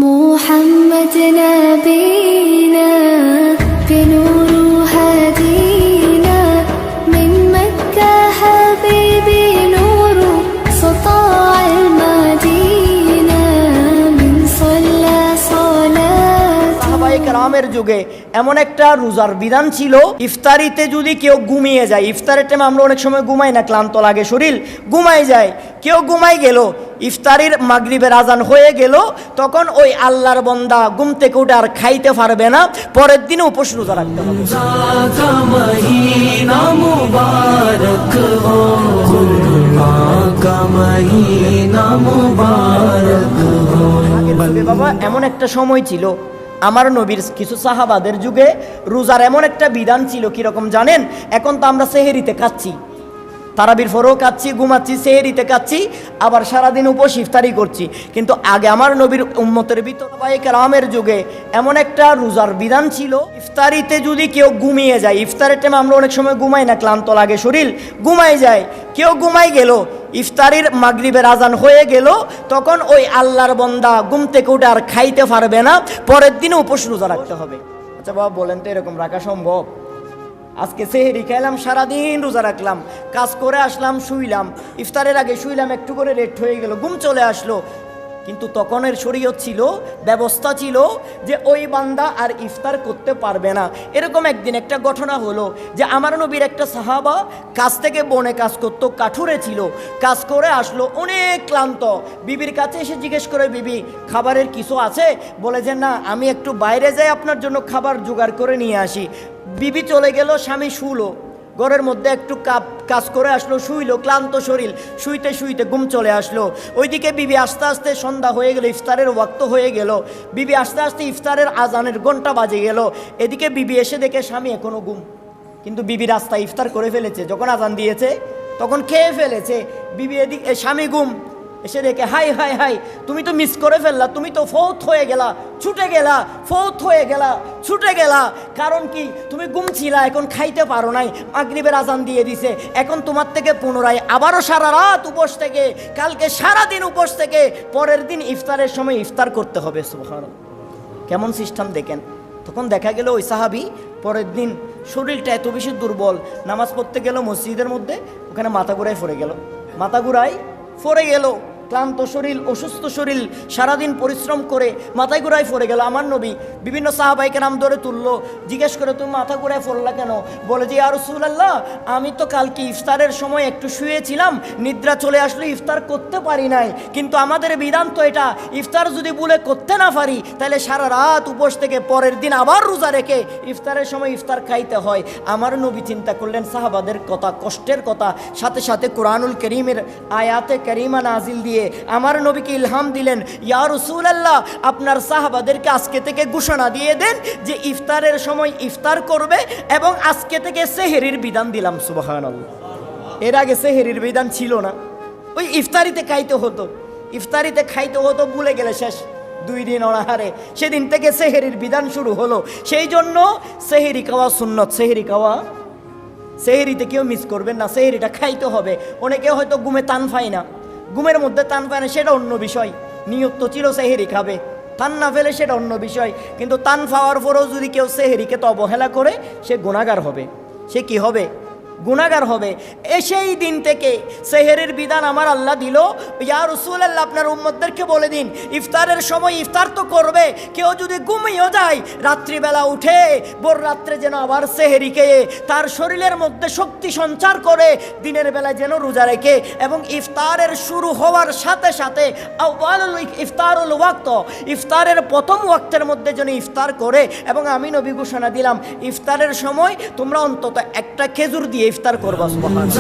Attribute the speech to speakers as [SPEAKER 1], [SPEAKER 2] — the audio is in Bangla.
[SPEAKER 1] محمد نبينا بنور هدينا من مكة حبيبي نور سطاع المدينة من صلى صلاة
[SPEAKER 2] সাহাবায়ে কেরামের যুগে এমন একটা রোজার বিধান ছিল, ইফতারিতে যদি কেউ ঘুমিয়ে যায়, ইফতারের টাইমে আমরা অনেক সময় ঘুমাই না, ক্লান্ত লাগে শরীর, ঘুমাই যায়, কেউ ঘুমাই গেল, ইফতারির মাগরিবের আজান হয়ে গেল, তখন ওই আল্লাহর বান্দা ঘুম থেকে উঠে আর খাইতে পারবে না, পরের দিনে উপোস রোজা রাখতে হবে। বাবা এমন একটা সময় ছিল, আমার নবীর কিছু সাহাবাদের যুগে রোজার এমন একটা বিধান ছিল, কিরকম জানেন? এখন তো আমরা সেহেরিতে খাচ্ছি, তারাবির পরেও খাচ্ছি, ঘুমাচ্ছি, সেহেরিতে খাচ্ছি, আবার সারাদিন উপোস ইফতারি করছি, কিন্তু আগে আমার নবীর উম্মতের ভিতর সাহাবায়ে কেরামের যুগে এমন একটা রোজার বিধান ছিল, ইফতারিতে যদি কেউ ঘুমিয়ে যায়, ইফতারের টাইমে আমরা অনেক সময় ঘুমাই না, ক্লান্ত লাগে শরীর, ঘুমাই যায়, কেউ ঘুমাই গেল, ইফতারির মাগরিবের আজান হয়ে গেল, তখন ওই আল্লাহর বান্দা ঘুম থেকে উঠে আর খাইতে পারবে না, পরের দিনে উপোস রোজা রাখতে হবে। আচ্ছা বাবা বলেন তো, এরকম রাখা সম্ভব? আজকে সেহেরি খাইলাম, সারাদিন রোজা রাখলাম, কাজ করে আসলাম, শুইলাম, ইফতারের আগে শুইলাম, একটু করে রেট হয়ে গেল, ঘুম চলে আসলো, কিন্তু তখনের শরীয়ত ছিল, ব্যবস্থা ছিল যে ওই বান্দা আর ইফতার করতে পারবে না। এরকম একদিন একটা ঘটনা হলো যে আমার নবীর একটা সাহাবা কাজ থেকে বনে কাজ করতো, কাঠুরে ছিল, কাজ করে আসলো, অনেক ক্লান্ত, বিবির কাছে এসে জিজ্ঞেস করে, বিবি খাবারের কিছু আছে? বলে যে না, আমি একটু বাইরে যাই, আপনার জন্য খাবার জোগাড় করে নিয়ে আসি। বিবি চলে গেল, স্বামী শুলো, ঘরের মধ্যে একটু কাজ করে আসলো, শুইলো, ক্লান্ত শরীর, শুইতে শুইতে ঘুম চলে আসলো। ওইদিকে বিবি আস্তে আস্তে সন্ধ্যা হয়ে গেল, ইফতারের ওয়াক্ত হয়ে গেল, বিবি আস্তে আস্তে ইফতারের আজানের ঘন্টা বাজে গেল, এদিকে বিবি এসে দেখে স্বামী এখনো ঘুম, কিন্তু বিবি রাস্তায় ইফতার করে ফেলেছে, যখন আজান দিয়েছে তখন খেয়ে ফেলেছে, বিবি এদিকে, স্বামী ঘুম, এসে দেখে হাই হাই হাই, তুমি তো মিস করে ফেললা, তুমি তো ফৌত হয়ে গেলা, ছুটে গেলা, ফৌত হয়ে গেলা, ছুটে গেলা, কারণ কি তুমি ঘুমছিলা, এখন খাইতে পারো নাই, মাগরিবের আজান দিয়ে দিছে, এখন তোমার থেকে পুনরায় আবারও সারা রাত উপোস থেকে, কালকে সারাদিন উপোস থেকে, পরের দিন ইফতারের সময় ইফতার করতে হবে। সুবহানাল্লাহ, কেমন সিস্টেম দেখেন। তখন দেখা গেল ওই সাহাবি পরের দিন শরীরটা এত বেশি দুর্বল, নামাজ পড়তে গেল মসজিদের মধ্যে, ওখানে মাথা ঘুরায় পড়ে গেল, মাথা ঘুরায় পড়ে গেল, ক্লান্ত শরীর, অসুস্থ শরীর, সারাদিন পরিশ্রম করে মাথায় ঘুরায় পড়ে গেল। আমার নবী বিভিন্ন সাহাবাইকে নাম ধরে তুললো, জিজ্ঞেস করে তুমি মাথা ঘুরায় পড়লা কেন? বলে যে ইয়া রাসূলুল্লাহ, আমি তো কালকে ইফতারের সময় একটু শুয়েছিলাম, নিদ্রা চলে আসলে ইফতার করতে পারি নাই, কিন্তু আমাদের বিধান তো এটা, ইফতার যদি বলে করতে না পারি তাহলে সারা রাত উপোস থেকে পরের দিন আবার রোজা রেখে ইফতারের সময় ইফতার খাইতে হয়। আমার নবী চিন্তা করলেন সাহাবাদের কথা, কষ্টের কথা, সাথে সাথে কোরআনুল কারীমের আয়াতে কারিমা নাজিল দিয়ে আমার নবীকে ইলহাম দিলেন, ইয়া রাসূলুল্লাহ, আপনার সাহাবাদেরকে আজকে থেকে ঘোষণা দিয়ে দেন যে ইফতারের সময় ইফতার করবে, এবং আজকে থেকে সেহেরির বিধান দিলাম। সুবহানাল্লাহ, এর আগে সেহেরির বিধান ছিল না, ওই ইফতারিতে খাইতে হতো, ইফতারিতে খাইতে হতো, ভুলে গেলে শেষ, 2 দিন অনাহারে, সেদিন থেকে সেহেরির বিধান শুরু হলো। সেই জন্য সেহেরি খাওয়া সুন্নত, সেহেরি খাওয়া, সেহেরিতে কেউ মিস করবেন না, সেহেরিটা খাইতে হবে। অনেকে হয়তো ঘুমে টান পায় না, ঘুমের মধ্যে টান পায় না, সেটা অন্য বিষয়, নিয়ত তো ছিল সেহেরি খাবে, টান না ফেলে সেটা অন্য বিষয়, কিন্তু টান পাওয়ার পরেও যদি কেউ সেহেরিকে তো অবহেলা করে, সে গুনাহগার হবে। সে কি হবে? গুনাহগার হবে। সেই দিন থেকে সেহেরির বিধান আমার আল্লাহ দিল, ইয়া রাসূলুল্লাহ, আপনার উম্মতদেরকে বলে দিন ইফতারের সময় ইফতার তো করবে, কেউ যদি ঘুমিয়েও যায়, রাত্রিবেলা উঠে ভোর রাত্রে যেন আবার সেহেরি খেয়ে তার শরীরের মধ্যে শক্তি সঞ্চার করে দিনের বেলায় যেন রোজা রেখে, এবং ইফতারের শুরু হওয়ার সাথে সাথে আউয়ালুল ইফতারুল ওয়াক্ত, ইফতারের প্রথম ওয়াক্তের মধ্যে যেন ইফতার করে। এবং আমি নবী ঘোষণা দিলাম, ইফতারের সময় তোমরা অন্তত একটা খেজুর দিয়ে ইফতার করবা। সুবহানাল্লাহ।